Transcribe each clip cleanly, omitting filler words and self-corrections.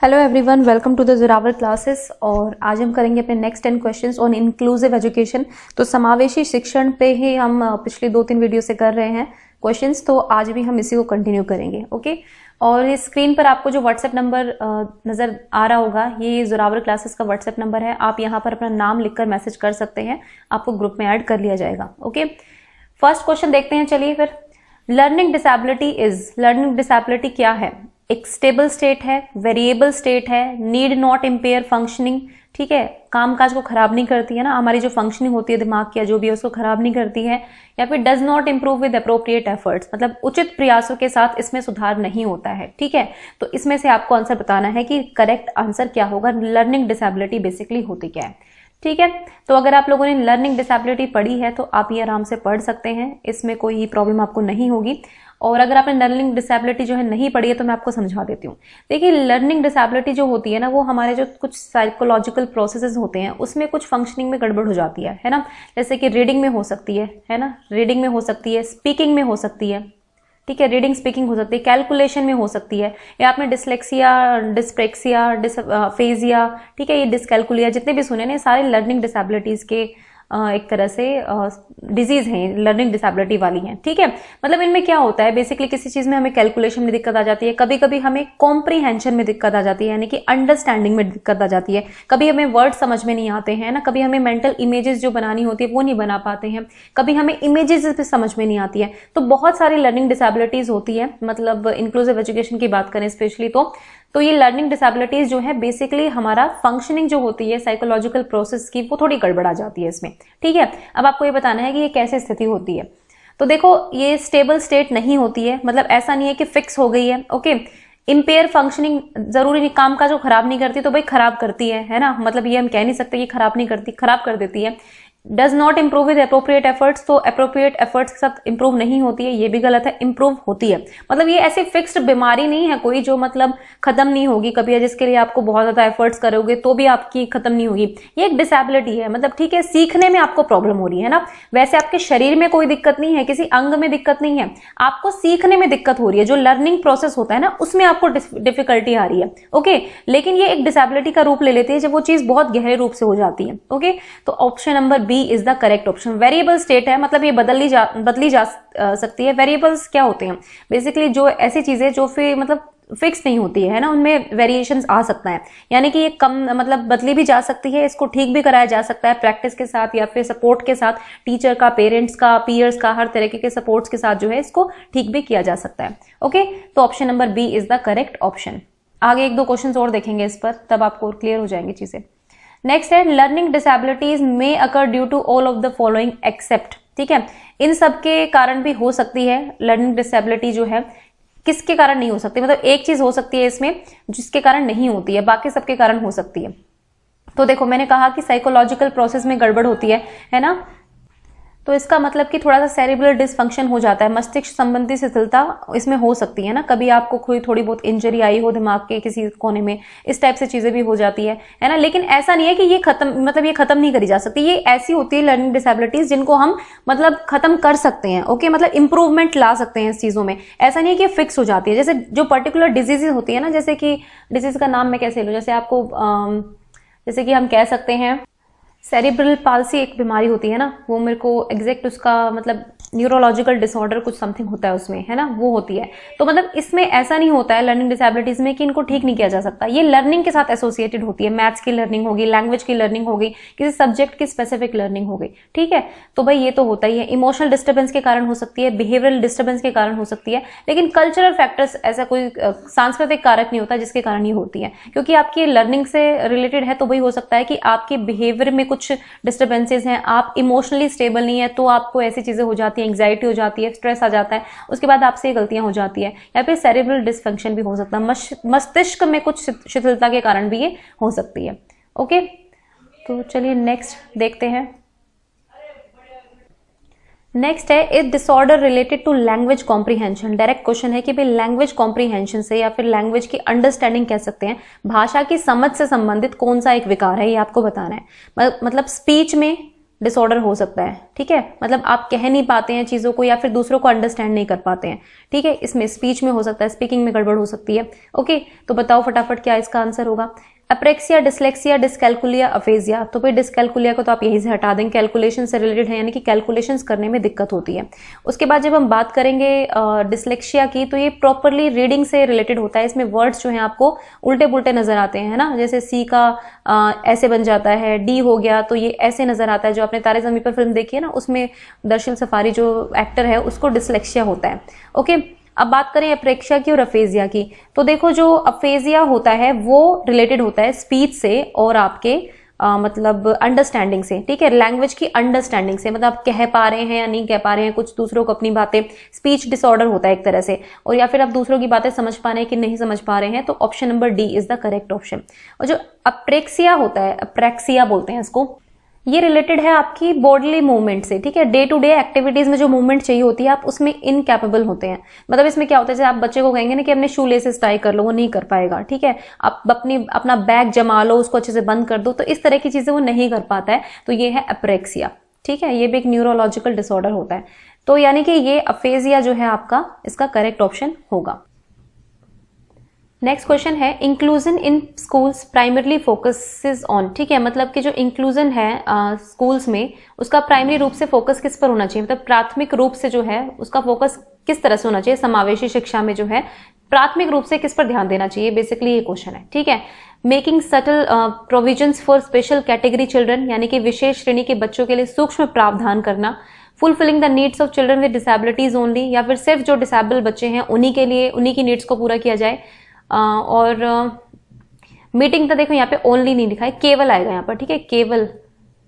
Hello everyone, welcome to the Zorawar classes. और आज हम करेंगे अपने next 10 questions on inclusive education. तो समावेशी शिक्षण पे ही हम पिछली 2-3 वीडियो से कर रहे हैं क्वेश्चंस, तो आज भी हम इसी को कंटिन्यू करेंगे। ओके, और इस स्क्रीन पर आपको जो व्हाट्सएप नंबर नजर आ रहा होगा, ये जोरावर क्लासेस का व्हाट्सएप नंबर है। आप यहाँ पर अपना नाम लिखकर मैसेज कर सकते हैं, आपको ग्रुप में ऐड कर लिया जाएगा। ओके, फर्स्ट क्वेश्चन देखते हैं। चलिए फिर, लर्निंग डिसेबिलिटी क्या है? एक स्टेबल स्टेट है, वेरिएबल स्टेट है, नीड नॉट इम्पेयर फंक्शनिंग, ठीक है, कामकाज को खराब नहीं करती है ना, हमारी जो फंक्शनिंग होती है दिमाग की या जो भी है उसको खराब नहीं करती है, या फिर does not improve with appropriate efforts, मतलब उचित प्रयासों के साथ इसमें सुधार नहीं होता है। ठीक है, तो इसमें से आपको आंसर बताना है कि करेक्ट आंसर क्या होगा, लर्निंग डिसेबिलिटी बेसिकली होती क्या है। ठीक है, तो अगर आप लोगों ने लर्निंग डिसेबिलिटी पढ़ी है तो आप ये आराम से पढ़ सकते हैं, इसमें कोई प्रॉब्लम आपको नहीं होगी। और अगर आपने लर्निंग डिसेबिलिटी जो है नहीं पढ़ी है तो मैं आपको समझा देती हूँ। देखिए, लर्निंग डिसेबिलिटी जो होती है ना, वो हमारे जो कुछ साइकोलॉजिकल प्रोसेसेस होते हैं उसमें कुछ फंक्शनिंग में गड़बड़ हो जाती है ना। जैसे कि रीडिंग में हो सकती है ना, रीडिंग में हो सकती है, स्पीकिंग में हो सकती है, ठीक है, रीडिंग स्पीकिंग हो सकती है, कैलकुलेशन में हो सकती है, या आपने डिसलेक्सिया, डिस्प्रेक्सिया, डिसफेजिया, ठीक है, ये डिसकैलकुलिया जितने भी सुने ना, सारे लर्निंग डिसेबिलिटीज के एक तरह से डिजीज हैं, लर्निंग डिसेबिलिटी वाली हैं। ठीक है, मतलब इनमें क्या होता है, बेसिकली किसी चीज में हमें कैलकुलेशन में दिक्कत आ जाती है, कभी कभी हमें कॉम्प्रीहेंशन में दिक्कत आ जाती है, यानी कि अंडरस्टैंडिंग में दिक्कत आ जाती है, कभी हमें वर्ड समझ में नहीं आते हैं ना, कभी हमें मेंटल इमेजेस जो बनानी होती है वो नहीं बना पाते हैं, कभी हमें इमेजेस भी समझ में नहीं आती है। तो बहुत सारी लर्निंग डिसेबिलिटीज होती है, मतलब इंक्लूसिव एजुकेशन की बात करें स्पेशली तो ये लर्निंग डिसेबिलिटीज जो है बेसिकली हमारा फंक्शनिंग जो होती है साइकोलॉजिकल प्रोसेस की, वो थोड़ी गड़बड़ आ जाती है इसमें। ठीक है, अब आपको ये बताना है कि ये कैसे स्थिति होती है। तो देखो, ये स्टेबल स्टेट नहीं होती है, मतलब ऐसा नहीं है कि फिक्स हो गई है। ओके, इम्पेयर फंक्शनिंग जरूरी नहीं, काम का जो खराब नहीं करती तो भाई खराब करती है ना, मतलब ये हम कह नहीं सकते कि खराब नहीं करती, खराब कर देती है। Does not improve with appropriate efforts, तो अप्रोप्रिएट एफर्ट्स के साथ इंप्रूव नहीं होती है, ये भी गलत है, इंप्रूव होती है। मतलब ये ऐसी फिक्स्ड बीमारी नहीं है कोई जो मतलब खत्म नहीं होगी कभी, जिसके लिए आपको बहुत ज्यादा एफर्ट्स करोगे तो भी आपकी खत्म नहीं होगी। ये एक डिसेबिलिटी है, मतलब ठीक है, सीखने में आपको प्रॉब्लम हो रही है ना, वैसे आपके शरीर में कोई दिक्कत नहीं है, किसी अंग में दिक्कत नहीं है, आपको सीखने में दिक्कत हो रही है, जो लर्निंग प्रोसेस होता है ना उसमें आपको डिफिकल्टी आ रही है। ओके, लेकिन ये एक डिसेबिलिटी का रूप ले लेती है जब वो चीज बहुत गहरे रूप से हो जाती है। ओके, तो option number B is the correct option. Variable state है, मतलब ये बदली जा सकती है। वेरिएबल्स क्या होते हैं, बेसिकली जो ऐसी चीजें जो फिर मतलब फिक्स नहीं होती है ना, उनमें वेरिएशंस आ सकता है, यानी कि ये कम मतलब बदली भी जा सकती है, इसको ठीक भी कराया जा सकता है प्रैक्टिस के साथ या फिर सपोर्ट के साथ, टीचर का, पेरेंट्स का, पीयर्स का, हर तरीके के सपोर्ट्स के साथ जो है इसको ठीक भी किया जा सकता है। ओके, तो option number B is the correct option. आगे 1-2 क्वेश्चन और देखेंगे इस पर, तब आपको क्लियर हो जाएंगी चीजें। नेक्स्ट है, learning disabilities may occur due to all of the following except, ठीक है, इन सब के कारण भी हो सकती है लर्निंग डिसेबिलिटी जो है, किसके कारण नहीं हो सकती, मतलब एक चीज हो सकती है इसमें जिसके कारण नहीं होती है, बाकी सबके कारण हो सकती है। तो देखो, मैंने कहा कि साइकोलॉजिकल प्रोसेस में गड़बड़ होती है ना, तो इसका मतलब कि थोड़ा सा सेरिब्रल डिसफंक्शन हो जाता है, मस्तिष्क संबंधी शिथिलता इसमें हो सकती है ना, कभी आपको कोई थोड़ी बहुत इंजरी आई हो दिमाग के किसी कोने में, इस टाइप से चीजें भी हो जाती है ना। लेकिन ऐसा नहीं है कि ये खत्म, मतलब ये खत्म नहीं करी जा सकती, ये ऐसी होती है लर्निंग डिसेबिलिटीज जिनको हम मतलब खत्म कर सकते हैं। ओके, मतलब इंप्रूवमेंट ला सकते हैं इस चीजों में, ऐसा नहीं है कि फिक्स हो जाती है। जैसे जो पर्टिकुलर डिजीजेज होती है ना, जैसे कि डिजीज का नाम मैं कैसे लूं, जैसे आपको जैसे कि हम कह सकते हैं सेरिब्रल पाल्सी एक बीमारी होती है ना, वो मेरे को एग्जैक्ट उसका मतलब न्यूरोलॉजिकल डिसऑर्डर कुछ समथिंग होता है उसमें, है ना, वो होती है। तो मतलब इसमें ऐसा नहीं होता है लर्निंग डिसेबिलिटीज में कि इनको ठीक नहीं किया जा सकता, ये लर्निंग के साथ एसोसिएटेड होती है, मैथ्स की लर्निंग होगी, लैंग्वेज की लर्निंग होगी, किसी सब्जेक्ट की स्पेसिफिक लर्निंग हो गई। ठीक है, तो भाई ये तो होता ही है, इमोशनल डिस्टर्बेंस के कारण हो सकती है, बिहेवियरल डिस्टर्बेंस के कारण हो सकती है, लेकिन कल्चरल फैक्टर्स ऐसा कोई सांस्कृतिक कारक नहीं होता जिसके कारण ये होती है, क्योंकि आपकी लर्निंग से रिलेटेड है। तो वही हो सकता है कि आपके बिहेवियर में कुछ डिस्टर्बेंसेस हैं, आप इमोशनली स्टेबल नहीं है, तो आपको ऐसी चीजें हो जाती है, एंग्जाइटी हो जाती है, स्ट्रेस आ जाता है, उसके बाद आपसे ये गलतियां हो जाती है, या फिर सेरिब्रल डिसफंक्शन भी हो सकता है, मस्तिष्क में कुछ शिथिलता के कारण भी ये हो सकती है। ओके, तो चलिए नेक्स्ट देखते हैं। नेक्स्ट है, is disorder related to language comprehension. Direct question है कि भाई लैंग्वेज कॉम्प्रीहेंशन से या फिर लैंग्वेज की अंडरस्टैंडिंग कह सकते हैं, भाषा की समझ से संबंधित कौन सा एक विकार है, ये आपको बताना है। मतलब स्पीच में डिसऑर्डर हो सकता है, ठीक है। मतलब आप कह नहीं पाते हैं चीज़ों को या फिर दूसरों को अंडरस्टैंड नहीं कर पाते हैं, ठीक है। इसमें स्पीच में हो सकता है, स्पीकिंग में गड़बड़ हो सकती है। ओके, तो बताओ फटाफट क्या इसका आंसर होगा। Apraxia, dyslexia, dyscalculia, aphasia. तो भाई डिसकैलकुलिया को तो आप यहीं से हटा देंगे, कैलकुलेशन से रिलेटेड है, यानी कि कैलकुलेशंस करने में दिक्कत होती है। उसके बाद जब हम बात करेंगे डिसलेक्सिया की, तो ये प्रॉपरली रीडिंग से रिलेटेड होता है। इसमें वर्ड्स जो हैं आपको उल्टे पुल्टे नजर आते हैं, है ना। जैसे सी का ऐसे बन जाता है, डी हो गया तो ये ऐसे नजर आता है। जो आपने तारे ज़मीं पर फिल्म देखी है ना, उसमें दर्शन सफारी जो एक्टर है उसको डिसलेक्सिया होता है। ओके, अब बात करें अप्रेक्सिया की और अफेजिया की, तो देखो जो अफेजिया होता है वो रिलेटेड होता है स्पीच से और आपके मतलब अंडरस्टैंडिंग से, ठीक है, लैंग्वेज की अंडरस्टैंडिंग से। मतलब आप कह पा रहे हैं या नहीं कह पा रहे हैं कुछ दूसरों को अपनी बातें, स्पीच डिसऑर्डर होता है एक तरह से। और या फिर आप दूसरों की बातें समझ पा रहे हैं कि नहीं समझ पा रहे हैं, तो option number D is the correct option. और जो अप्रेक्सिया होता है, अप्रेक्सिया बोलते हैं इसको, ये रिलेटेड है आपकी बॉडीली मूवमेंट से, ठीक है। डे टू डे एक्टिविटीज में जो मूवमेंट चाहिए होती है आप उसमें इनकैपेबल होते हैं। मतलब इसमें क्या होता है, जैसे आप बच्चे को कहेंगे ना कि अपने शू लेसेस टाई कर लो, वो नहीं कर पाएगा, ठीक है। आप अपना बैग जमा लो, उसको अच्छे से बंद कर दो, तो इस तरह की चीजें वो नहीं कर पाता है। तो ये है अप्रेक्सिया, ठीक है। ये भी एक न्यूरोलॉजिकल डिसऑर्डर होता है। तो यानी कि ये अफेजिया जो है आपका, इसका करेक्ट ऑप्शन होगा। नेक्स्ट क्वेश्चन है, inclusion in schools primarily focuses on, ठीक है। मतलब कि जो इंक्लूजन है स्कूल्स में, उसका प्राइमरी रूप से फोकस किस पर होना चाहिए, मतलब प्राथमिक रूप से जो है उसका फोकस किस तरह से होना चाहिए। समावेशी शिक्षा में जो है प्राथमिक रूप से किस पर ध्यान देना चाहिए, बेसिकली ये क्वेश्चन है, ठीक है। Making subtle provisions for special category children, यानी कि विशेष श्रेणी के बच्चों के लिए सूक्ष्म प्रावधान करना। Fulfilling the needs of children with disabilities only, या फिर सिर्फ जो डिसेबल बच्चे हैं उन्हीं के लिए, उन्हीं की नीड्स को पूरा किया जाए। और मीटिंग तो देखो यहाँ पे ओनली नहीं लिखा है, केवल आएगा यहाँ पर, ठीक है। केवल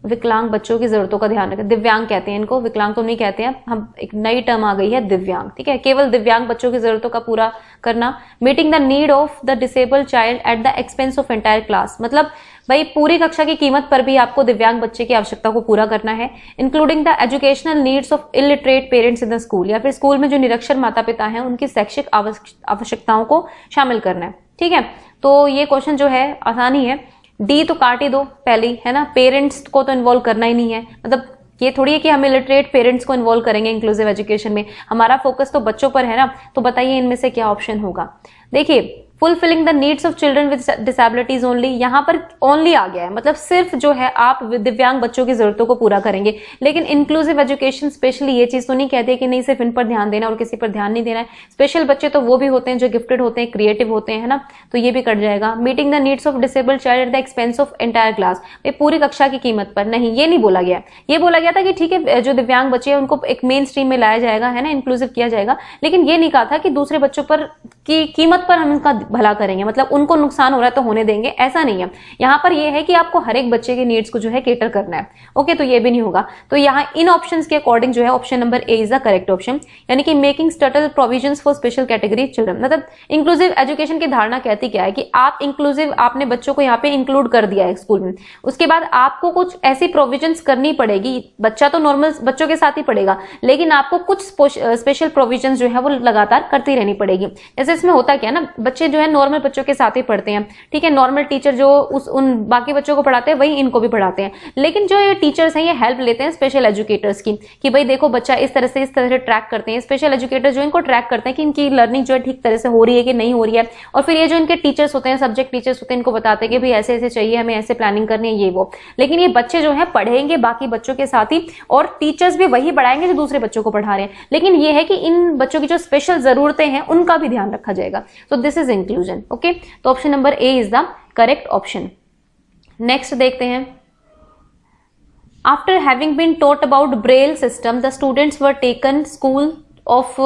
विकलांग बच्चों की जरूरतों का ध्यान रखें। दिव्यांग कहते हैं इनको, विकलांग तो नहीं कहते हैं, हम एक नई टर्म आ गई है दिव्यांग, ठीक है। केवल दिव्यांग बच्चों की जरूरतों का पूरा करना। Meeting the need of the disabled child at the expense of entire class, मतलब भाई पूरी कक्षा की कीमत पर भी आपको दिव्यांग बच्चे की आवश्यकता को पूरा करना है। Including the educational needs of illiterate parents in the school, या फिर स्कूल में जो निरक्षर माता पिता हैं उनकी शैक्षिक आवश्यकताओं को शामिल करना है, ठीक है। तो ये क्वेश्चन जो है आसानी है, डी तो काट ही दो पहली, है ना। पेरेंट्स को तो इन्वॉल्व करना ही नहीं है, मतलब ये थोड़ी है कि हम इलिटरेट पेरेंट्स को इन्वॉल्व करेंगे इंक्लूसिव एजुकेशन में, हमारा फोकस तो बच्चों पर है ना। तो बताइए इनमें से क्या ऑप्शन होगा। देखिए, fulfilling the needs of children with disabilities only, यहाँ पर ओनली आ गया है, मतलब सिर्फ जो है आप दिव्यांग बच्चों की जरूरतों को पूरा करेंगे। लेकिन इंक्लूसिव एजुकेशन स्पेशली ये चीज तो नहीं कहते कि नहीं सिर्फ इन पर ध्यान देना और किसी पर ध्यान नहीं देना है। स्पेशल बच्चे तो वो भी होते हैं जो गिफ्टेड होते हैं, क्रिएटिव होते हैं, ना। तो ये भी कट जाएगा। Meeting the needs of disabled child at the expense of entire class, पूरी कक्षा की कीमत पर नहीं, ये नहीं बोला गया। ये बोला गया था कि ठीक है जो दिव्यांग बच्चे हैं उनको एक मेन स्ट्रीम में लाया जाएगा, है ना, इंक्लूसिव किया जाएगा। लेकिन ये नहीं कहा था कि दूसरे बच्चों पर की कीमत पर हम उनका भला करेंगे, मतलब उनको नुकसान हो रहा है तो होने देंगे, ऐसा नहीं है। यहाँ पर ये है कि आपको हर एक बच्चे के नीड्स को जो है केटर करना है। ओके, तो ये भी नहीं होगा। तो यहाँ इन ऑप्शंस के अकॉर्डिंग जो है option number A is the correct option, यानी कि making subtle provisions for special category children. मतलब इंक्लूसिव एजुकेशन की धारणा कहती क्या है कि आप इंक्लूसिव, आपने बच्चों को यहाँ पे इंक्लूड कर दिया है स्कूल में, उसके बाद आपको कुछ ऐसी प्रोविजंस करनी पड़ेगी। बच्चा तो नॉर्मल बच्चों के साथ ही पढ़ेगा, लेकिन आपको कुछ स्पेशल प्रोविजंस जो है वो लगातार करती रहनी पड़ेगी। जैसे इसमें होता क्या है ना, बच्चे जो है नॉर्मल बच्चों के साथ ही पढ़ते हैं, ठीक है। नॉर्मल टीचर जो उन बाकी बच्चों को पढ़ाते हैं वही इनको भी पढ़ाते हैं। लेकिन जो ये टीचर्स हैं ये हेल्प लेते हैं स्पेशल एजुकेटर्स की, कि भाई देखो बच्चा इस तरह से ट्रैक करते हैं। स्पेशल एजुकेटर जो इनको ट्रैक करते हैं कि इनकी लर्निंग जो है ठीक तरह से हो रही है कि नहीं हो रही है। और फिर ये जो इनके टीचर्स होते हैं, सब्जेक्ट टीचर्स होते हैं, इनको बताते हैं कि भाई ऐसे ऐसे चाहिए, हमें ऐसे प्लानिंग करनी है, ये वो। लेकिन ये बच्चे जो है पढ़ेंगे बाकी बच्चों के साथ ही, और टीचर्स भी वही पढ़ाएंगे जो दूसरे बच्चों को पढ़ा रहे हैं। लेकिन ये है कि इन बच्चों की जो स्पेशल जरूरतें हैं उनका भी ध्यान रखा जाएगा। So this is inclusion. Okay, तो option number A is the correct option. Next देखते हैं, after having been taught about Braille system the students were taken school of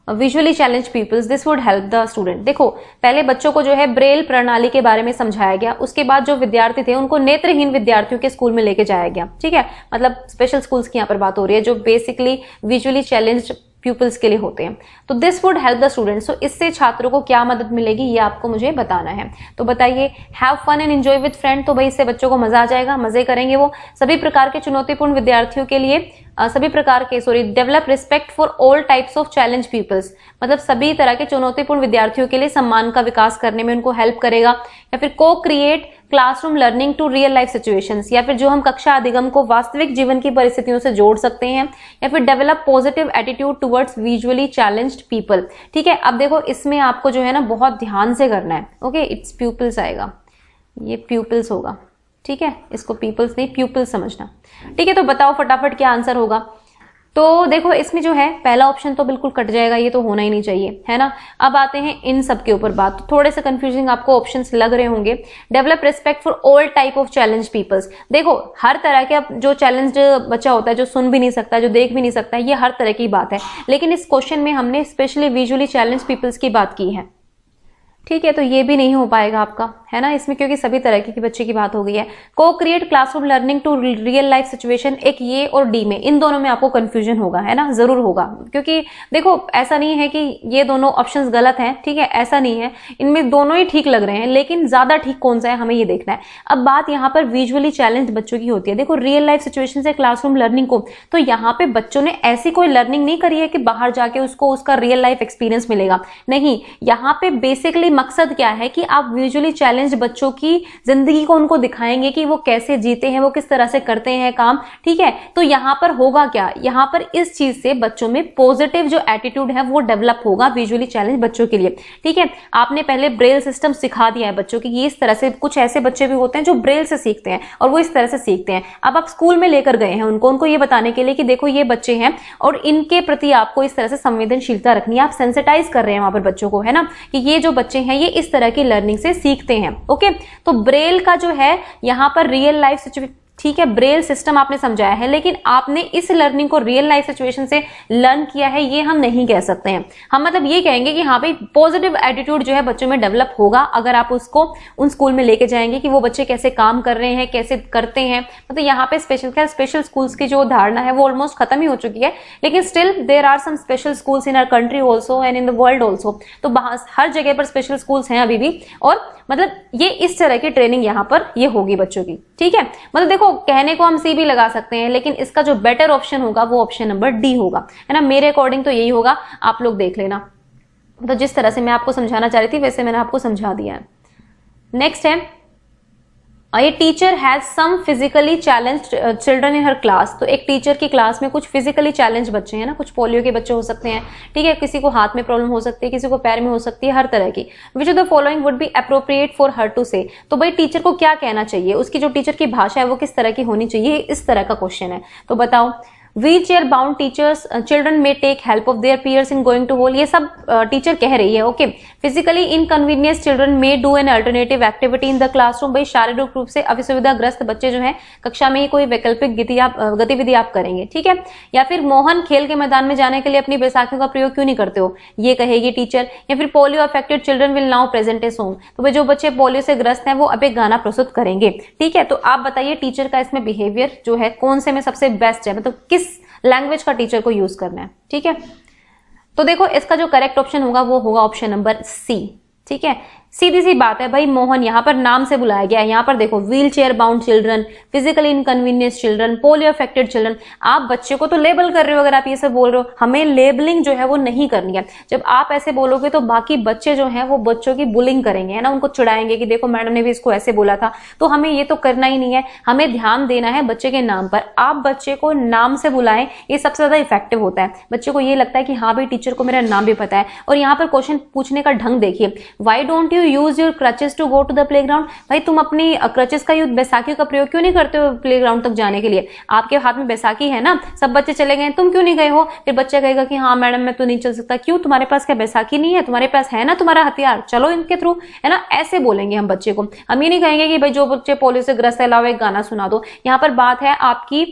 visually challenge peoples, this would help the student. देखो, पहले बच्चों को जो है Braille प्रणाली के बारे में समझाया गया, उसके बाद जो विद्यार्थी थे उनको नेत्रहीन विद्यार्थियों के स्कूल में लेके जाया गया, ठीक है। मतलब स्पेशल स्कूल्स की यहाँ पर बात हो रही है जो बेसिकली विजुअली चैलेंज्ड पीपल्स के लिए होते हैं। तो this would help the students, तो इससे छात्रों को क्या मदद मिलेगी ये आपको मुझे बताना है। तो बताइए, have fun and enjoy with friend, तो भाई इससे बच्चों को मजा आ जाएगा, मजे करेंगे वो। सभी प्रकार के चुनौतीपूर्ण विद्यार्थियों के लिए develop respect for all types of challenge peoples, मतलब सभी तरह के चुनौतीपूर्ण विद्यार्थियों के लिए सम्मान का विकास करने में उनको हेल्प करेगा। या फिर को create classroom learning to real life situations, या फिर जो हम कक्षा अधिगम को वास्तविक जीवन की परिस्थितियों से जोड़ सकते हैं, या फिर develop positive attitude towards visually challenged people. ठीक है, अब देखो इसमें आपको जो है ना बहुत ध्यान से करना है। ओके, इट्स प्यूपिल्स आएगा, ये प्यूपिल्स होगा। ठीक है, इसको पीपल्स नहीं प्यूपिल्स समझना। ठीक है, तो बताओ फटाफट क्या आंसर होगा। तो देखो इसमें जो है पहला ऑप्शन तो बिल्कुल कट जाएगा, ये तो होना ही नहीं चाहिए, है ना। अब आते हैं इन सब के ऊपर बात, तो थोड़े से कंफ्यूजिंग आपको ऑप्शंस लग रहे होंगे। Develop respect for all type of challenge peoples. देखो हर तरह के जो चैलेंज बच्चा होता है, जो सुन भी नहीं सकता, जो देख भी नहीं सकता, ये हर तरह की बात है, लेकिन इस क्वेश्चन में हमने स्पेशली विजुअली चैलेंज पीपल्स की बात की है। ठीक है, तो ये भी नहीं हो पाएगा आपका, है ना, इसमें क्योंकि सभी तरह के बच्चे की बात हो गई है। को create classroom learning to real life situation, एक ये और डी में, इन दोनों में आपको कंफ्यूजन होगा, है ना, जरूर होगा, क्योंकि देखो ऐसा नहीं है कि ये दोनों ऑप्शंस गलत हैं। ठीक है, ऐसा नहीं है, इनमें दोनों ही ठीक लग रहे हैं, लेकिन ज्यादा ठीक कौन सा है हमें ये देखना है। अब बात यहाँ पर विजुअली चैलेंज बच्चों की होती है। देखो रियल लाइफ सिचुएशन से क्लासरूम लर्निंग को, तो यहाँ पे बच्चों ने ऐसी कोई लर्निंग नहीं करी है कि बाहर जाके उसको उसका रियल लाइफ एक्सपीरियंस मिलेगा, नहीं। यहाँ पे बेसिकली मकसद क्या है कि आप विजुअली चैलेंज बच्चों की जिंदगी को उनको दिखाएंगे कि वो कैसे जीते हैं, वो किस तरह से करते हैं काम। ठीक है, तो यहाँ पर होगा क्या, यहाँ पर इस चीज से बच्चों में पॉजिटिव जो एटीट्यूड है वो डेवलप होगा विजुअली चैलेंज बच्चों के लिए। ठीक है, आपने पहले ब्रेल सिस्टम सिखा दिया है बच्चों की, ये इस तरह से, कुछ ऐसे बच्चे भी होते हैं जो ब्रेल से सीखते हैं और वो इस तरह से सीखते हैं। अब आप स्कूल में लेकर गए हैं उनको ये बताने के लिए कि देखो ये बच्चे हैं और इनके प्रति आपको इस तरह से संवेदनशीलता रखनी है, आप सेंसिटाइज कर रहे हैं वहां पर बच्चों को, है ना, कि ये जो बच्चे हैं ये इस तरह की लर्निंग से सीखते हैं। ओके, तो ब्रेल का जो है यहां पर रियल लाइफ सिचुएशन, ठीक है, ब्रेल सिस्टम आपने समझाया है, लेकिन आपने इस लर्निंग को रियल लाइफ सिचुएशन से लर्न किया है, ये हम नहीं कह सकते हैं। हम मतलब ये कहेंगे कि हाँ भाई पॉजिटिव एटीट्यूड जो है बच्चों में डेवलप होगा अगर आप उसको उन स्कूल में लेके जाएंगे कि वो बच्चे कैसे काम कर रहे हैं, कैसे करते हैं। मतलब यहाँ पे स्पेशल स्कूल्स की जो धारणा है वो ऑलमोस्ट खत्म ही हो चुकी है, लेकिन still there are some special schools in our country also and in the world also. तो हर जगह पर स्पेशल स्कूल्स हैं अभी भी, और मतलब ये इस तरह की ट्रेनिंग यहाँ पर ये होगी बच्चों की। ठीक है, मतलब देखो कहने को हम सी भी लगा सकते हैं, लेकिन इसका जो बेटर ऑप्शन होगा वो ऑप्शन नंबर डी होगा, है ना। मेरे अकॉर्डिंग तो यही होगा, आप लोग देख लेना। तो जिस तरह से मैं आपको समझाना चाह रही थी वैसे मैंने आपको समझा दिया है। नेक्स्ट है, ये teacher has some physically challenged children in her class. तो एक टीचर की क्लास में कुछ फिजिकली चैलेंज बच्चे हैं ना, कुछ पोलियो के बच्चे हो सकते हैं, ठीक है, किसी को हाथ में प्रॉब्लम हो सकती है, किसी को पैर में हो सकती है, हर तरह की। Which of the following would be appropriate for her to say. तो भाई टीचर को क्या कहना चाहिए, उसकी जो टीचर की भाषा है वो किस तरह की होनी चाहिए, इस तरह का क्वेश्चन है। तो बताओ, wheelchair bound teachers children may take help of their peers in going to hall, ये सब टीचर कह रही है। Okay, physically inconvenience children may do an alternative activity in the classroom. भाई शारीरिक रूप से असुविधाग्रस्त बच्चे जो हैं कक्षा में ही कोई वैकल्पिक गतिविधि आप करेंगे, ठीक है। या फिर मोहन खेल के मैदान में जाने के लिए अपनी बैसाखियों का प्रयोग क्यों नहीं करते हो, ये कहेगी टीचर। या फिर polio affected children will now present a song. तो भाई जो बच्चे पोलियो से ग्रस्त हैं वो अब एक गाना प्रस्तुत करेंगे, ठीक है। तो आप बताइए टीचर का इसमें बिहेवियर जो है कौन से में सबसे बेस्ट है, मतलब किस लैंग्वेज का टीचर को यूज करना है, ठीक है। तो देखो इसका जो करेक्ट ऑप्शन होगा वो होगा ऑप्शन नंबर सी, ठीक है। सीधी सी बात है भाई, मोहन यहाँ पर नाम से बुलाया गया है। यहाँ पर देखो wheel chair bound children, physically inconvenience children, polio affected children. आप बच्चे को तो लेबल कर रहे हो, अगर आप ये सब बोल रहे हो, हमें लेबलिंग जो है वो नहीं करनी है। जब आप ऐसे बोलोगे तो बाकी बच्चे जो है वो बच्चों की बुलिंग करेंगे, है ना, उनको चिढ़ाएंगे कि देखो मैडम ने भी इसको ऐसे बोला था। तो हमें ये तो करना ही नहीं है, हमें ध्यान देना है बच्चे के नाम पर। आप बच्चे को नाम से बुलाएं, ये सबसे ज्यादा इफेक्टिव होता है। बच्चे को ये लगता है कि हाँ भाई टीचर को मेरा नाम भी पता है। और यहाँ पर क्वेश्चन पूछने का ढंग देखिए, why don't you use your crutches to go to the playground. भाई तुम अपनी क्रचेस का यूज, बैसाखी का प्रयोग क्यों नहीं करते हो प्लेग्राउंड तक जाने के लिए। आपके हाथ में बैसाखी है ना, सब बच्चे चले गए, तुम क्यों नहीं गए हो। फिर बच्चा कहेगा कि हाँ मैडम मैं तो नहीं चल सकता। क्यों, तुम्हारे पास क्या बैसाखी नहीं है, तुम्हारे पास है ना तुम्हारा हथियार, चलो इनके थ्रू, है ना। ऐसे बोलेंगे हम बच्चे को। हम ये नहीं कहेंगे कि भाई जो बच्चे पोलियो से ग्रस्त है लाओ एक गाना सुना दो। यहाँ पर बात है आपकी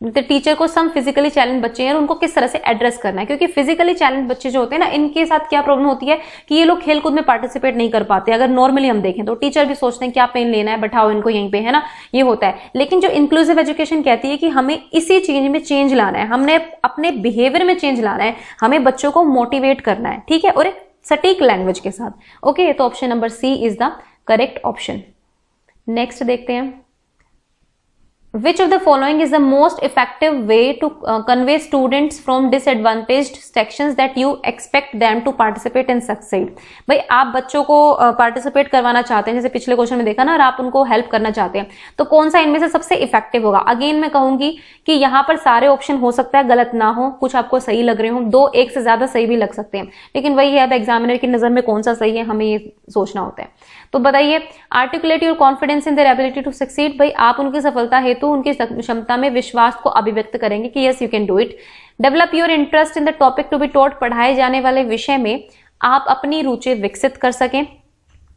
तो टीचर को सम फिजिकली चैलेंज बच्चे हैं और उनको किस तरह से एड्रेस करना है, क्योंकि फिजिकली चैलेंज बच्चे जो होते हैं ना, इनके साथ क्या प्रॉब्लम होती है कि ये लोग खेलकूद में पार्टिसिपेट नहीं कर पाते। अगर नॉर्मली हम देखें तो टीचर भी सोचते हैं क्या पेन लेना है, बैठाओ इनको यहीं पे, है ना, ये होता है। लेकिन जो इंक्लूसिव एजुकेशन कहती है कि हमें इसी चीज में चेंज लाना है, हमने अपने बिहेवियर में चेंज लाना है, हमें बच्चों को मोटिवेट करना है, ठीक है, और एक सटीक लैंग्वेज के साथ। ओके, तो option number C is the correct option. Next देखते हैं, Which of the following is the most effective way to convey students from disadvantaged sections that you expect them to participate and succeed? भाई आप बच्चों को participate करवाना चाहते हैं, जैसे पिछले क्वेश्चन में देखा ना, और आप उनको हेल्प करना चाहते हैं, तो कौन सा इनमें से सबसे इफेक्टिव होगा? अगेन मैं कहूंगी कि यहाँ पर सारे ऑप्शन हो सकता है गलत ना हो, कुछ आपको सही लग रहे हो, दो एक से ज्यादा सही भी लग सकते हैं, लेकिन वही है अब एग्जामिनर की नजर में कौन सा सही है हमें ये सोचना होता है। तो बताइए, articulate your confidence in their ability to succeed, भाई आप उनकी सफलता हेतु उनकी क्षमता में विश्वास को अभिव्यक्त करेंगे कि yes you can do it. Develop your interest in the topic to be taught, पढ़ाए जाने वाले विषय में आप अपनी रुचि विकसित कर सकें,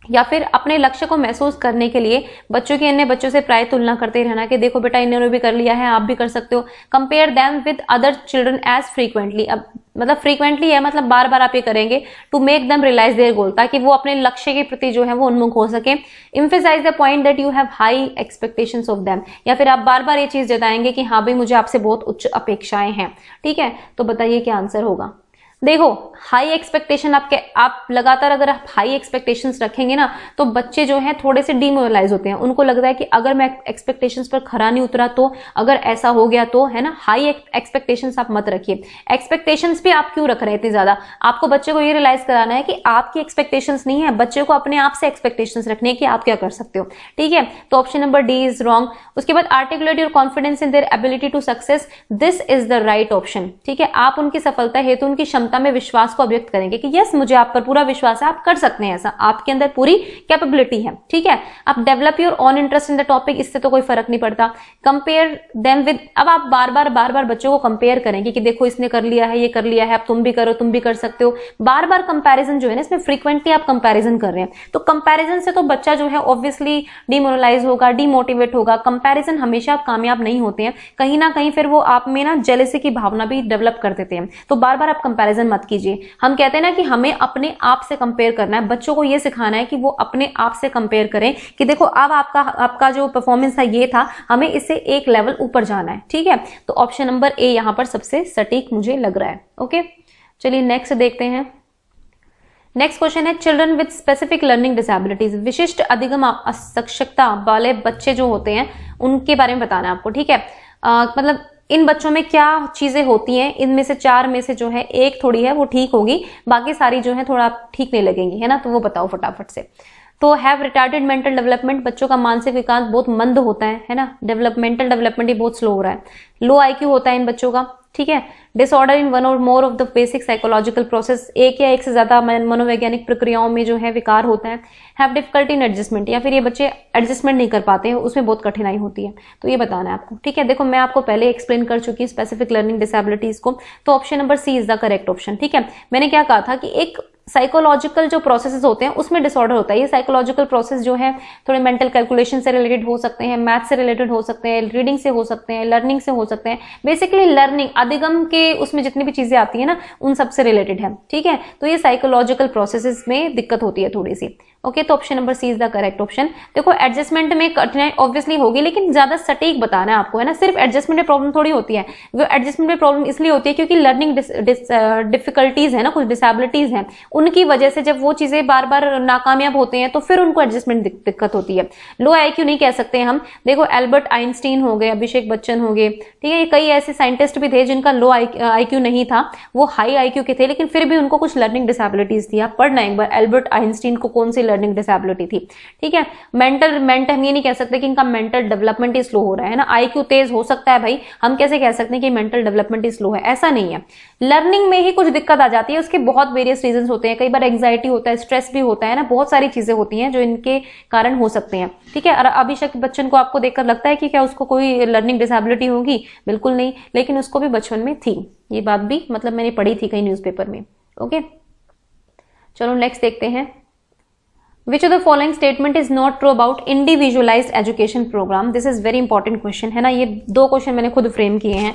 या फिर अपने लक्ष्य को महसूस करने के लिए बच्चों की अन्य बच्चों से प्राय तुलना करते रहना कि देखो बेटा इन्होंने भी कर लिया है, आप भी कर सकते हो। Compare them with other children as frequently, अब मतलब फ्रीक्वेंटली है मतलब बार बार आप ये करेंगे, to make them realise their goal, ताकि वो अपने लक्ष्य के प्रति जो है वो उन्मुख हो सके। Emphasise the point that you have high expectations of them, या फिर आप बार बार ये चीज जताएंगे कि हाँ भाई मुझे आपसे बहुत उच्च अपेक्षाएं हैं। ठीक है, तो बताइए क्या आंसर होगा? देखो हाई एक्सपेक्टेशन आप लगातार अगर आप हाई एक्सपेक्टेशंस रखेंगे ना, तो बच्चे जो हैं थोड़े से डिमोरलाइज होते हैं, उनको लगता है कि अगर मैं एक्सपेक्टेशंस पर खरा नहीं उतरा तो, अगर ऐसा हो गया तो, है ना। हाई एक्सपेक्टेशंस आप मत रखिए। एक्सपेक्टेशंस भी आप क्यों रख रहे हैं इतनी ज्यादा? आपको बच्चे को ये रियलाइज कराना है कि आपकी एक्सपेक्टेशंस नहीं है, बच्चे को अपने आप से एक्सपेक्टेशंस रखने हैं कि आप क्या कर सकते हो। ठीक है, तो option number D is wrong. उसके बाद articulate your confidence in their ability to success, this is the right option. ठीक है, आप उनकी सफलता हेतु उनकी क्षमता में विश्वास को अभिव्यक्त करेंगे कि यस मुझे आप पर पूरा विश्वास है, आप कर सकते हैं, ऐसा आपके अंदर पूरी कैपेबिलिटी है। ठीक है, आप develop your on interest in the topic, इससे तो कोई फर्क नहीं पड़ता। कंपेयर देम विद, अब आप बार बार बच्चों को कंपेयर करेंगे कि देखो इसने कर लिया है, ये कर लिया है, अब तुम भी करो, तुम भी कर सकते हो। बार बार कंपैरिजन जो है ना, इसमें फ्रीक्वेंटली आप कंपैरिजन कर रहे हैं, तो कंपैरिजन से तो बच्चा जो है ऑब्वियसली डिमोरलाइज होगा, डिमोटिवेट होगा। कंपैरिजन हमेशा कामयाब नहीं होते हैं, कहीं ना कहीं फिर वो आप में ना जेलेसी की भावना भी डेवलप कर देते हैं। तो बार बार आप कंपैरिजन मत कीजिए। हम कहते हैं ना कि हमें अपने आप से कंपेयर करना है, बच्चों को यह सिखाना है कि वो अपने आप से कंपेयर करें कि देखो अब आपका जो परफॉर्मेंस था ये था, हमें इससे एक लेवल ऊपर जाना है। ठीक है, तो ऑप्शन नंबर ए यहां पर सबसे सटीक मुझे लग रहा है। ओके, चलिए नेक्स्ट देखते हैं। नेक्स्ट क्वेश्चन है, children with specific learning disabilities, विशिष्ट अधिगम असक्षमता वाले बच्चे जो होते हैं उनके बारे में बताना है आपको। ठीक है, मतलब इन बच्चों में क्या चीजें होती हैं, इनमें से चार में से जो है एक थोड़ी है वो ठीक होगी, बाकी सारी जो है थोड़ा ठीक नहीं लगेंगी, है ना। तो वो बताओ फटाफट से। तो हैव रिटार्डेड मेंटल डेवलपमेंट, बच्चों का मानसिक विकास बहुत मंद होता है ना। डेवलपमेंटल डेवलपमेंट ही बहुत स्लो हो रहा है। लो आईक्यू होता है इन बच्चों का। ठीक है, डिसऑर्डर इन वन और more of the basic psychological process, एक या एक से ज्यादा मनोवैज्ञानिक प्रक्रियाओं में जो है विकार होता है। हैव डिफिकल्टी इन एडजस्टमेंट, या फिर ये बच्चे एडजस्टमेंट नहीं कर पाते हैं, उसमें बहुत कठिनाई होती है, तो ये बताना है आपको। ठीक है, देखो मैं आपको पहले एक्सप्लेन कर चुकी हूँ स्पेसिफिक लर्निंग डिसेबिलिटीज को, तो option number C is the correct option. ठीक है, मैंने क्या कहा था कि एक साइकोलॉजिकल जो प्रोसेसेस होते हैं उसमें डिसऑर्डर होता है। ये साइकोलॉजिकल प्रोसेस जो है थोड़े मेंटल कैलकुलेशन से रिलेटेड हो सकते हैं, मैथ से रिलेटेड हो सकते हैं, रीडिंग से हो सकते हैं, लर्निंग से हो सकते हैं। बेसिकली लर्निंग अधिगम के उसमें जितनी भी चीजें आती है ना उन सब से रिलेटेड है। ठीक है, तो ये साइकोलॉजिकल प्रोसेसेस में दिक्कत होती है थोड़ी सी। ओके, तो option number C is the correct option. देखो एडजस्टमेंट में कठिनाई ऑब्वियसली होगी, लेकिन ज्यादा सटीक बताना है आपको, है ना। सिर्फ एडजस्टमेंट में प्रॉब्लम थोड़ी होती है, वो एडजस्टमेंट में प्रॉब्लम इसलिए होती है क्योंकि लर्निंग डिफिकल्टीज है ना, कुछ डिसेबिलिटीज हैं, उनकी वजह से जब वो चीजें बार बार नाकामयाब होते हैं तो फिर उनको एडजस्टमेंट दिक्कत होती है। लो आईक्यू नहीं कह सकते हम। देखो एल्बर्ट आइंस्टीन हो गए, अभिषेक बच्चन हो गए, ठीक है, कई ऐसे साइंटिस्ट भी थे जिनका लो आईक्यू नहीं था, वो हाई आईक्यू के थे, लेकिन फिर भी उनको कुछ लर्निंग डिसेबिलिटीज थी। आप पढ़ना एक बार एल्बर्ट आइंस्टीन को कौन सी लर्निंग डिसेबिलिटी थी। ठीक है, मेंटल हम ये नहीं कह सकते कि इनका मेंटल डेवलपमेंट ही स्लो हो रहा है ना। आईक्यू तेज हो सकता है भाई, हम कैसे कह सकते हैं कि मेंटल डेवलपमेंट ही स्लो है, ऐसा नहीं है। लर्निंग में ही कुछ दिक्कत आ जाती है, उसके बहुत वेरियस रीजंस होते हैं, कई बार एंग्जाइटी होता है, स्ट्रेस भी होता है ना, बहुत सारी चीजें होती हैं जो इनके कारण हो सकते हैं। ठीक है, और अभिषेक बच्चन को आपको देखकर लगता है कि क्या उसको कोई लर्निंग डिसेबिलिटी होगी? बिल्कुल नहीं, लेकिन उसको भी बचपन में थी, ये बात भी मतलब मैंने पढ़ी थी कहीं न्यूज़पेपर में। ओके, चलो नेक्स्ट देखते हैं। Which of the following statement is not true about individualized education program? This is very important question है ना। ये दो क्वेश्चन मैंने खुद फ्रेम किए हैं।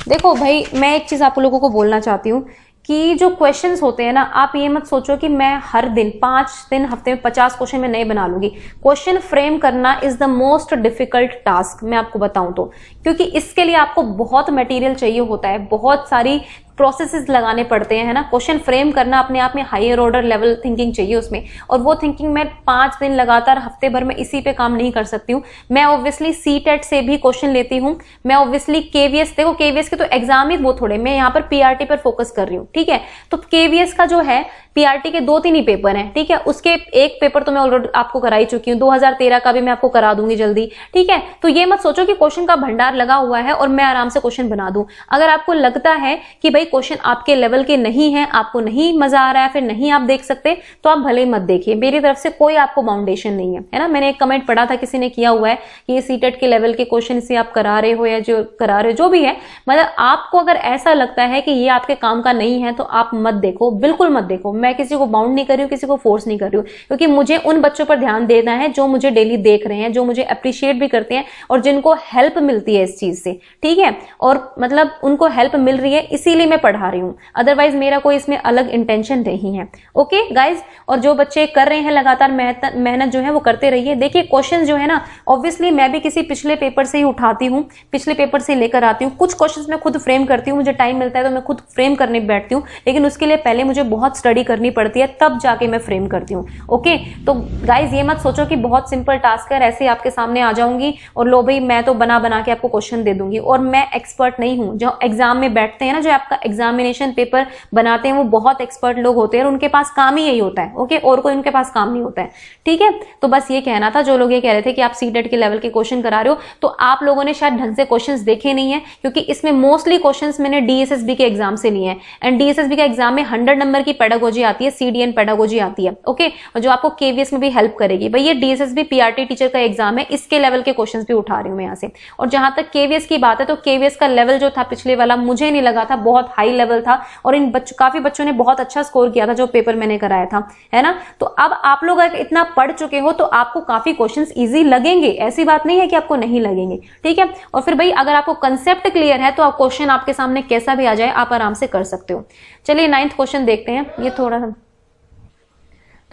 देखो भाई, मैं एक चीज आप लोगों को बोलना चाहती हूँ कि जो क्वेश्चंस होते हैं ना, आप ये मत सोचो कि मैं हर दिन 5 दिन हफ्ते में 50 क्वेश्चन में नए बना लूंगी। क्वेश्चन फ्रेम करना is the most difficult task, मैं आपको बताऊं तो, क्योंकि इसके लिए आपको बहुत मटेरियल चाहिए होता है, बहुत सारी प्रोसेसेस लगाने पड़ते हैं, है ना। क्वेश्चन फ्रेम करना अपने आप में हायर ऑर्डर लेवल थिंकिंग चाहिए उसमें, और वो थिंकिंग मैं 5 दिन लगातार हफ्ते भर में इसी पे काम नहीं कर सकती हूँ। मैं ऑब्वियसली सीटेट से भी क्वेश्चन लेती हूँ, मैं ऑब्वियसली केवीएस, देखो केवीएस के तो एग्जाम ही वो थोड़े, मैं यहाँ पर पीआरटी पर फोकस कर रही हूँ, ठीक है। तो केवीएस का जो है पीआरटी के 2-3 ही पेपर हैं, ठीक है। उसके एक पेपर तो मैं ऑलरेडी आपको करा ही चुकी हूँ, 2013 का भी मैं आपको करा दूंगी जल्दी, ठीक है। तो ये मत सोचो कि क्वेश्चन का भंडार लगा हुआ है और मैं आराम से क्वेश्चन बना दूं। अगर आपको लगता है कि भाई क्वेश्चन आपके लेवल के नहीं है, आपको नहीं मजा आ रहा है, फिर नहीं आप देख सकते, तो आप भले मत देखिए, मेरी तरफ से कोई आपको बाउंडेशन नहीं है, है ना। मैंने एक कमेंट पढ़ा था, किसी ने किया हुआ है कि ये सीटेट के लेवल के क्वेश्चन से आप करा रहे हो या जो करा रहे हो, जो भी है, मतलब आपको अगर ऐसा लगता है कि ये आपके काम का नहीं है तो आप मत देखो, बिल्कुल मत देखो। मैं किसी को बाउंड कर रही हूँ, किसी को फोर्स नहीं कर रही हूँ, क्योंकि मुझे उन बच्चों पर ध्यान देना है जो मुझे डेली देख रहे हैं, जो मुझे अप्रिशिएट भी करते हैं और जिनको हेल्प मिलती है इस चीज से, ठीक है। और मतलब उनको हेल्प मिल रही है इसीलिए मैं पढ़ा रही हूँ, अदरवाइज मेरा कोई इसमें अलग इंटेंशन नहीं है। ओके गाइज, और जो बच्चे कर रहे हैं लगातार मेहनत जो है वो करते रहिए। देखिए क्वेश्चन जो है ना, ऑब्वियसली मैं भी किसी पिछले पेपर से ही उठाती हूँ, पिछले पेपर से लेकर आती हूँ। कुछ क्वेश्चन मैं खुद फ्रेम करती हूँ, मुझे टाइम मिलता है तो मैं खुद फ्रेम करने बैठती हूँ, लेकिन उसके लिए पहले मुझे बहुत स्टडी करनी पड़ती है, तब जाके मैं फ्रेम करती हूँ। ओके, तो गाइज ये मत सोचो कि बहुत सिंपल टास्क है, ऐसे आपके सामने आ जाऊंगी और लो भाई मैं तो बना बना के आपको क्वेश्चन दे दूंगी। और मैं एक्सपर्ट नहीं हूँ। जो एग्जाम में बैठते हैं ना, जो आपका एग्जामिनेशन पेपर बनाते हैं, वो बहुत एक्सपर्ट लोग होते हैं और उनके पास काम ही यही होता है। ओके, और कोई उनके पास काम नहीं होता है, ठीक है। तो बस ये कहना था, जो लोग ये कह रहे थे कि आप सीटेट के लेवल के क्वेश्चन करा रहे हो, तो आप लोगों ने शायद ढंग से क्वेश्चंस देखे नहीं है, क्योंकि इसमें मोस्टली क्वेश्चंस मैंने डीएसएसबी के एग्जाम से लिए हैं। एंड डीएसएसबी का एग्जाम में 100 नंबर की पेडागोजी आती है, सीडीएन पेडागोजी आती है, ओके, और जो आपको केवीएस में भी हेल्प करेगी। भाई ये डीएसएसबी पीआरटी टीचर का एग्जाम है, इसके लेवल के क्वेश्चंस भी उठा रही हूं मैं यहाँ से। और जहां तक केवीएस की बात है, तो केवीएस का लेवल जो था पिछले वाला, मुझे नहीं लगा था बहुत हाई लेवल था, और इन काफी बच्चों ने बहुत अच्छा स्कोर किया था जो पेपर मैंने कराया था, है ना। तो अब आप लोग अगर इतना पढ़ चुके हो तो आपको काफी क्वेश्चंस इजी लगेंगे, ऐसी बात नहीं है कि आपको नहीं लगेंगे, ठीक है। और फिर भाई अगर आपको कंसेप्ट क्लियर है तो आप क्वेश्चन आपके सामने कैसा भी आ जाए आप आराम से कर सकते हो। चलिए 9th क्वेश्चन देखते हैं, ये थोड़ा सा,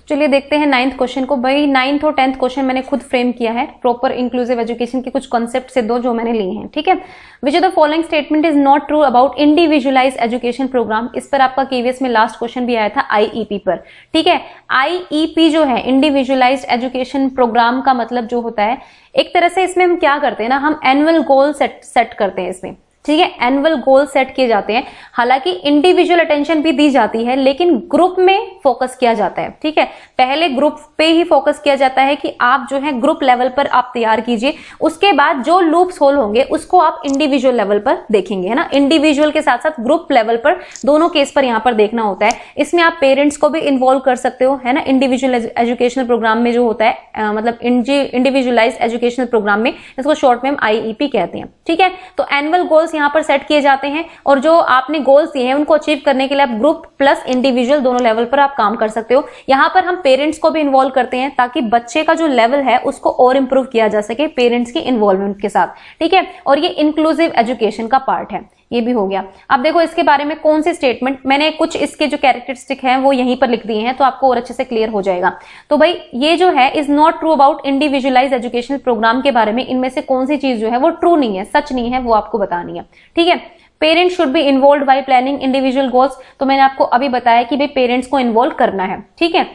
चलिए देखते हैं 9th क्वेश्चन को। भाई 9th और 10th क्वेश्चन मैंने खुद फ्रेम किया है, प्रॉपर इंक्लूसिव एजुकेशन के कुछ कॉन्सेप्ट से दो जो मैंने लिए हैं, ठीक है। Which of the following statement is not true about individualised education programme. इस पर आपका केवीएस में लास्ट क्वेश्चन भी आया था आईईपी पर, ठीक है। आईईपी जो है इंडिविजुअलाइज्ड एजुकेशन प्रोग्राम का मतलब जो होता है, एक तरह से इसमें हम क्या करते हैं ना, हम एनुअल गोल सेट करते हैं इसमें, ठीक है। एनुअल गोल सेट किए जाते हैं, हालांकि इंडिविजुअल अटेंशन भी दी जाती है, लेकिन ग्रुप में फोकस किया जाता है, ठीक है। पहले ग्रुप पे ही फोकस किया जाता है कि आप जो है ग्रुप लेवल पर आप तैयार कीजिए, उसके बाद जो लूप्स होल होंगे उसको आप इंडिविजुअल लेवल पर देखेंगे, है ना। इंडिविजुअल के साथ साथ ग्रुप लेवल पर, दोनों केस पर यहाँ पर देखना होता है। इसमें आप पेरेंट्स को भी इन्वॉल्व कर सकते हो, है ना। इंडिविजुअल एजुकेशनल प्रोग्राम में जो होता है, मतलब इंडिविजुअलाइज्ड एजुकेशनल प्रोग्राम में, इसको शॉर्ट में हम आईईपी कहते हैं, ठीक है। तो एनुअल गोल्स यहाँ पर सेट किए जाते हैं, और जो आपने गोल्स दिए हैं उनको अचीव करने के लिए आप ग्रुप प्लस इंडिविजुअल दोनों लेवल पर आप काम कर सकते हो। यहाँ पर हम पेरेंट्स को भी इन्वॉल्व करते हैं ताकि बच्चे का जो लेवल है उसको और इंप्रूव किया जा सके पेरेंट्स की इन्वॉल्वमेंट के साथ, ठीक है। और ये इंक्लूसिव एजुकेशन का पार्ट है, ये भी हो गया। अब देखो इसके बारे में कौन सी स्टेटमेंट, मैंने कुछ इसके जो कैरेक्टरिस्टिक हैं वो यहीं पर लिख दिए हैं, तो आपको और अच्छे से क्लियर हो जाएगा। तो भाई ये जो है is not true about individualised educational programme के बारे में, इनमें से कौन सी चीज जो है वो ट्रू नहीं है, सच नहीं है, वो आपको बतानी है, ठीक है। Parents should be involve bye planning individual goals, तो मैंने आपको अभी बताया कि भाई पेरेंट्स को इन्वॉल्व करना है, ठीक है।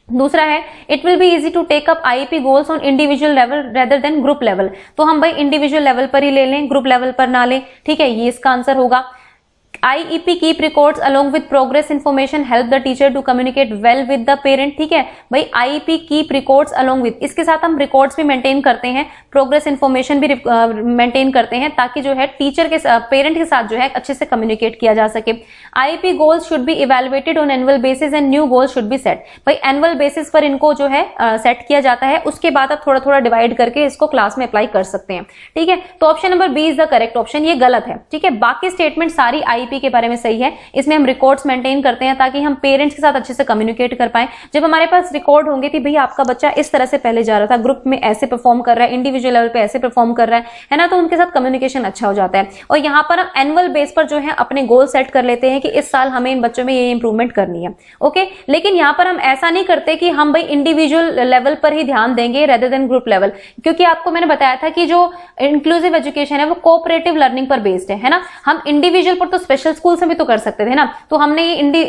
दूसरा है it will be easy to take up IEP goals on individual level rather than group level, तो हम भाई इंडिविजुअल लेवल पर ही ले लें, ग्रुप लेवल पर ना लें, ठीक है। ये इसका आंसर होगा। IEP keep records along with progress information help the teacher to communicate well with the parent, ठीक है भाई। IEP keep records along with, इसके साथ हम रिकॉर्ड्स भी मेंटेन करते हैं, प्रोग्रेस इन्फॉर्मेशन भी मेंटेन करते हैं, ताकि जो है टीचर के पेरेंट के साथ जो है अच्छे से कम्युनिकेट किया जा सके। IEP goals should be evaluated on annual basis and new goals should be set, भाई एनुअल बेसिस पर इनको जो है सेट किया जाता है, उसके बाद आप थोड़ा थोड़ा डिवाइड करके इसको क्लास में अप्लाई कर सकते हैं, ठीक है। तो option number B is the correct option, ये गलत है, ठीक है। बाकी स्टेटमेंट सारी IEP के बारे में सही है, इसमें हम रिकॉर्ड्स मेंटेन करते हैं ताकि हम पेरेंट्स के साथ अच्छे से कम्युनिकेट कर पाए। जब हमारे पास रिकॉर्ड होंगे कि भैया आपका बच्चा इस तरह से पहले जा रहा था, ग्रुप में ऐसे परफॉर्म कर रहा है, इंडिविजुअल लेवल पे ऐसे परफॉर्म कर रहा है ना, तो उनके साथ कम्युनिकेशन अच्छा हो जाता है। और यहाँ पर हम एनुअल बेस पर जो है अपने गोल सेट कर लेते हैं कि इस साल हमें इन बच्चों में ये इंप्रूवमेंट करनी है, ओके। लेकिन यहाँ पर हम ऐसा नहीं करते कि हम भाई इंडिविजुअल लेवल पर ही ध्यान देंगे रेदर देन ग्रुप लेवल, क्योंकि आपको मैंने बताया था कि जो इंक्लूसिव एजुकेशन है वो कोऑपरेटिव लर्निंग पर बेस्ड है ना। हम इंडिविजुअल पर तो स्पेशल स्कूल से भी तो कर सकते थे ना। तो हमने ये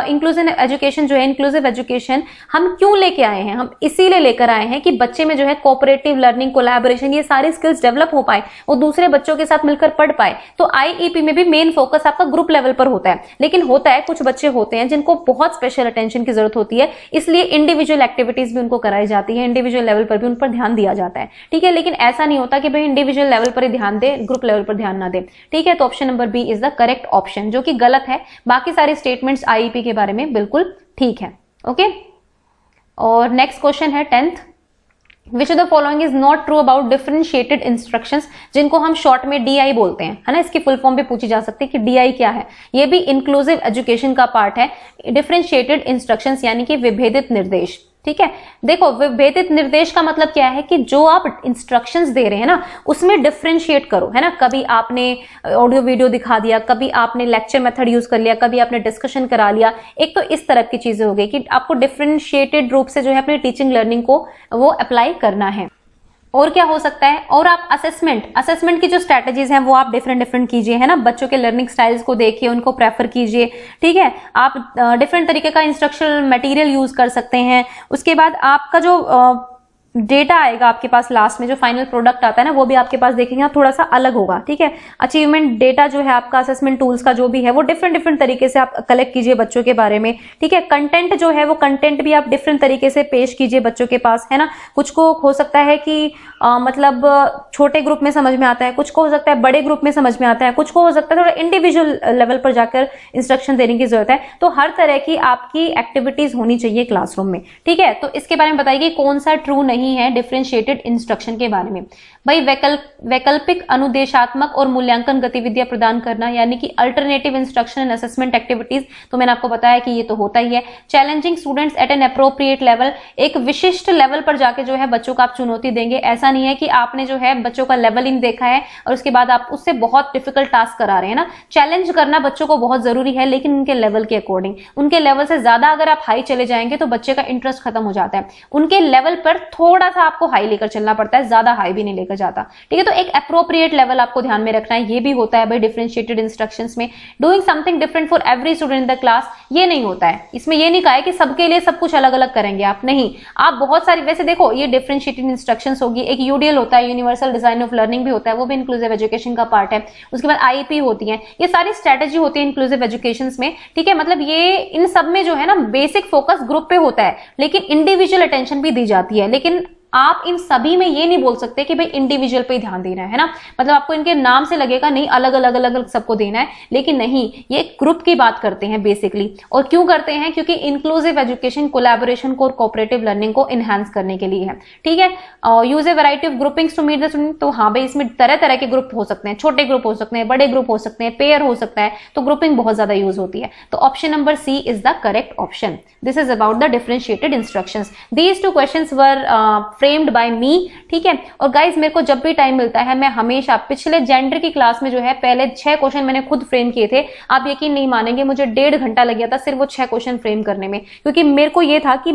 इंक्लूसिव एजुकेशन जो है, इंक्लूसिव एजुकेशन हम क्यों लेके आए हैं? हम इसीलिए लेकर आए हैं कि बच्चे में जो है कोऑपरेटिव लर्निंग, कोलैबोरेशन, ये सारी स्किल्स डेवलप हो पाए, वो दूसरे बच्चों के साथ मिलकर पढ़ पाए। तो आईईपी में भी मेन फोकस आपका ग्रुप लेवल पर होता है, लेकिन होता है कुछ बच्चे होते हैं जिनको बहुत स्पेशल अटेंशन की जरूरत होती है, इसलिए इंडिविजुअल एक्टिविटीज भी उनको कराई जाती है, इंडिविजुअल लेवल पर भी उन पर ध्यान दिया जाता है। ठीक है, लेकिन ऐसा नहीं होता कि भाई इंडिविजुअल लेवल पर ही ध्यान दे, ग्रुप लेवल पर ध्यान ना दे। ठीक है, तो option number B is the correct option, जो कि गलत है। बाकी सारे स्टेटमेंट्स आईईपी के बारे में बिल्कुल ठीक है। ओके, और नेक्स्ट क्वेश्चन है 10th, which of the following is not true about differentiated instructions, जिनको हम शॉर्ट में डीआई बोलते हैं, है ना। इसकी फुल फॉर्म भी पूछी जा सकती है कि डीआई क्या है। ये भी इंक्लूसिव एजुकेशन का पार्ट है। डिफरेंशिएटेड इंस्ट्रक्शंस यानी कि विभेदित निर्देश। ठीक है, देखो विभेदित निर्देश का मतलब क्या है कि जो आप इंस्ट्रक्शंस दे रहे हैं ना, उसमें डिफरेंशिएट करो, है ना। कभी आपने ऑडियो वीडियो दिखा दिया, कभी आपने लेक्चर मेथड यूज कर लिया, कभी आपने डिस्कशन करा लिया। एक तो इस तरह की चीजें हो गई कि आपको डिफरेंशिएटेड रूप से जो है अपनी टीचिंग लर्निंग को वो अप्लाई करना है। और क्या हो सकता है? और आप असेसमेंट की जो स्ट्रैटेजीज हैं वो आप डिफरेंट कीजिए, है ना। बच्चों के लर्निंग स्टाइल्स को देखिए, उनको प्रेफर कीजिए। ठीक है, आप डिफरेंट तरीके का इंस्ट्रक्शनल मटेरियल यूज कर सकते हैं। उसके बाद आपका जो डेटा आएगा आपके पास लास्ट में, जो फाइनल प्रोडक्ट आता है ना, वो भी आपके पास देखेंगे आप थोड़ा सा अलग होगा। ठीक है, अचीवमेंट डेटा जो है आपका, असेसमेंट टूल्स का जो भी है, वो डिफरेंट तरीके से आप कलेक्ट कीजिए बच्चों के बारे में। ठीक है, कंटेंट जो है वो कंटेंट भी आप डिफरेंट तरीके से पेश कीजिए बच्चों के पास, है ना। कुछ को हो सकता है कि मतलब छोटे ग्रुप में समझ में आता है, कुछ को हो सकता है बड़े ग्रुप में समझ में आता है, कुछ को हो सकता है थोड़ा इंडिविजुअल लेवल पर जाकर इंस्ट्रक्शन देने की जरूरत है। तो हर तरह की आपकी एक्टिविटीज होनी चाहिए क्लासरूम में। ठीक है, तो इसके बारे में बताइए कौन सा ट्रू नहीं है डिफरेंशिएटेड इंस्ट्रक्शन के बारे में। भाई वैकल्पिक अनुदेशात्मक और मूल्यांकन गतिविधियां प्रदान करना, यानी कि alternative instruction and assessment activities, तो मैंने आपको बताया कि ये तो होता ही है। Challenging students at an appropriate level, एक विशिष्ट लेवल पर जाके जो है बच्चों को आप चुनौती देंगे। ऐसा नहीं है कि आपने जो है बच्चों का लेवलिंग देखा है और उसके बाद आप उससे बहुत डिफिकल्ट टास्क करा रहे हैं ना। चैलेंज करना बच्चों को बहुत जरूरी है, लेकिन उनके लेवल के अकॉर्डिंग। उनके लेवल से ज्यादा अगर आप हाई चले जाएंगे तो बच्चे का इंटरेस्ट खत्म हो जाता है। उनके लेवल पर थोड़ा सा आपको हाई लेकर चलना पड़ता है, ज्यादा हाई भी नहीं लेकर जाता। ठीक है, तो एक अप्रोप्रिएट लेवल आपको ध्यान में रखना है। ये भी होता है भाई डिफरेंशिएटेड इंस्ट्रक्शंस में। Doing something different for every student in the class, ये नहीं होता है। इसमें ये नहीं कहा है कि सबके लिए सब कुछ अलग अलग करेंगे आप, नहीं। आप बहुत सारी, वैसे देखो ये डिफरेंशिएटेड इंस्ट्रक्शंस होगी। एक यूडीएल होता है, यूनिवर्सल डिजाइन ऑफ लर्निंग भी होता है, वो भी इंक्लूसिव एजुकेशन का पार्ट है। उसके बाद आईईपी होती है, ये सारी स्ट्रेटेजी होती है इंक्लूसिव एजुकेशन में। ठीक है, मतलब ये इन सब में जो है ना बेसिक फोकस ग्रुप पे होता है, लेकिन इंडिविजुअल अटेंशन भी दी जाती है। लेकिन आप इन सभी में ये नहीं बोल सकते कि भाई इंडिविजुअल पे ही ध्यान देना है ना। मतलब आपको इनके नाम से लगेगा नहीं अलग अलग सबको देना है, लेकिन नहीं, ये ग्रुप की बात करते हैं बेसिकली। और क्यों करते हैं? क्योंकि इंक्लूसिव एजुकेशन कोलैबोरेशन को और कोऑपरेटिव लर्निंग को एनहांस करने के लिए है। ठीक है, use a variety of groupings to meet the student, तो हाँ भाई इसमें तरह तरह के ग्रुप हो सकते हैं, छोटे ग्रुप हो सकते हैं, बड़े ग्रुप हो सकते हैं, पेयर हो सकता है, तो ग्रुपिंग बहुत ज्यादा यूज होती है। तो option number C is the correct option. This is about the differentiated instructions. These two questions were framed by me. ठीक है, और गाइज मेरे को जब भी टाइम मिलता है मैं हमेशा, पिछले जेंडर की क्लास में जो है पहले 6 क्वेश्चन मैंने खुद फ्रेम किए थे। आप यकीन नहीं मानेंगे, मुझे 1.5 घंटा लग गया था सिर्फ वो 6 क्वेश्चन फ्रेम करने में, क्योंकि मेरे को ये था कि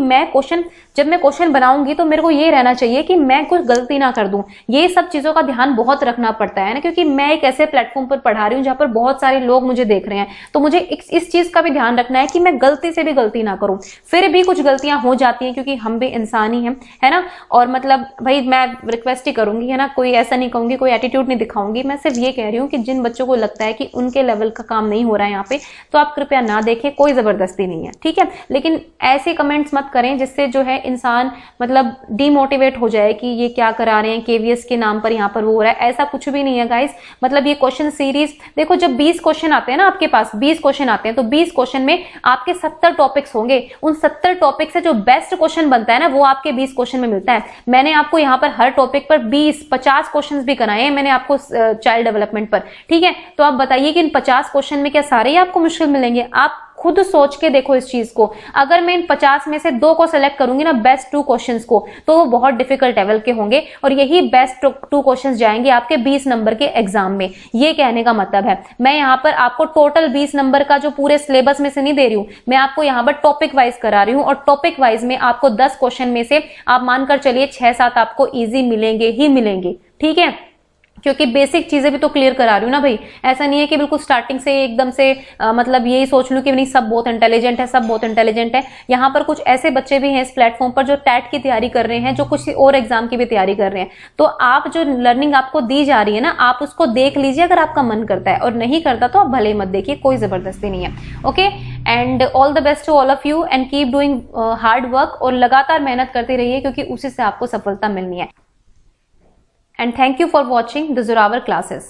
जब मैं क्वेश्चन बनाऊंगी तो मेरे को ये रहना चाहिए कि मैं कुछ गलती ना कर दूं। ये सब चीजों का ध्यान बहुत रखना पड़ता है ना, क्योंकि मैं एक ऐसे प्लेटफॉर्म पर पढ़ा रही हूँ जहां पर बहुत सारे लोग मुझे देख रहे हैं, तो मुझे इस चीज का भी ध्यान रखना है कि मैं गलती से भी गलती ना करूं। फिर भी कुछ गलतियां हो जाती हैं, क्योंकि हम भी इंसान ही हैं, है ना। और मतलब भाई मैं रिक्वेस्ट ही करूंगी, है ना, कोई ऐसा नहीं कहूंगी, कोई एटीट्यूड नहीं दिखाऊंगी। मैं सिर्फ ये कह रही हूँ कि जिन बच्चों को लगता है कि उनके लेवल का काम नहीं हो रहा है यहाँ पे, तो आप कृपया ना देखें, कोई जबरदस्ती नहीं है। ठीक है, लेकिन ऐसे कमेंट्स मत करें जिससे जो है इंसान मतलब डिमोटिवेट हो जाए कि ये क्या करा रहे हैं, केवीएस के नाम पर यहाँ पर वो हो रहा है। ऐसा कुछ भी नहीं है गाइस। मतलब ये क्वेश्चन सीरीज देखो, जब 20 क्वेश्चन आते हैं ना आपके पास, 20 क्वेश्चन आते हैं, तो 20 क्वेश्चन में आपके 70 टॉपिक्स होंगे। उन 70 टॉपिक से जो बेस्ट क्वेश्चन बनता है ना, वो आपके 20 क्वेश्चन में मिलता है। मैंने आपको यहाँ पर हर टॉपिक पर 20-50 क्वेश्चंस भी कराए हैं मैंने आपको चाइल्ड डेवलपमेंट पर। ठीक है, तो आप बताइए कि इन 50 क्वेश्चन में क्या सारे ही आपको मुश्किल मिलेंगे? आप खुद सोच के देखो इस चीज को। अगर मैं इन 50 में से 2 को सिलेक्ट करूंगी ना, बेस्ट 2 क्वेश्चंस को, तो वो बहुत डिफिकल्ट लेवल के होंगे, और यही बेस्ट 2 क्वेश्चंस जाएंगे आपके 20 नंबर के एग्जाम में। ये कहने का मतलब है, मैं यहाँ पर आपको टोटल 20 नंबर का जो पूरे सिलेबस में से नहीं दे रही हूँ, मैं आपको यहाँ पर टॉपिक वाइज करा रही हूँ, और टॉपिक वाइज में आपको 10 क्वेश्चन में से आप मानकर चलिए 6-7 आपको ईजी मिलेंगे ही मिलेंगे। ठीक है, क्योंकि बेसिक चीजें भी तो क्लियर करा रही हूँ ना भाई। ऐसा नहीं है कि बिल्कुल स्टार्टिंग से एकदम से मतलब यही सोच लूं कि नहीं सब बहुत इंटेलिजेंट है, सब बहुत इंटेलिजेंट है। यहाँ पर कुछ ऐसे बच्चे भी हैं इस प्लेटफॉर्म पर जो टैट की तैयारी कर रहे हैं, जो कुछ और एग्जाम की भी तैयारी कर रहे हैं। तो आप जो लर्निंग आपको दी जा रही है ना, आप उसको देख लीजिए अगर आपका मन करता है, और नहीं करता तो आप भले ही मत देखिए, कोई जबरदस्ती नहीं है। Okay, and all the best to all of you and keep doing hard work, और लगातार मेहनत करते रहिए क्योंकि उसी से आपको सफलता मिलनी है। And thank you for watching the Zorawar classes.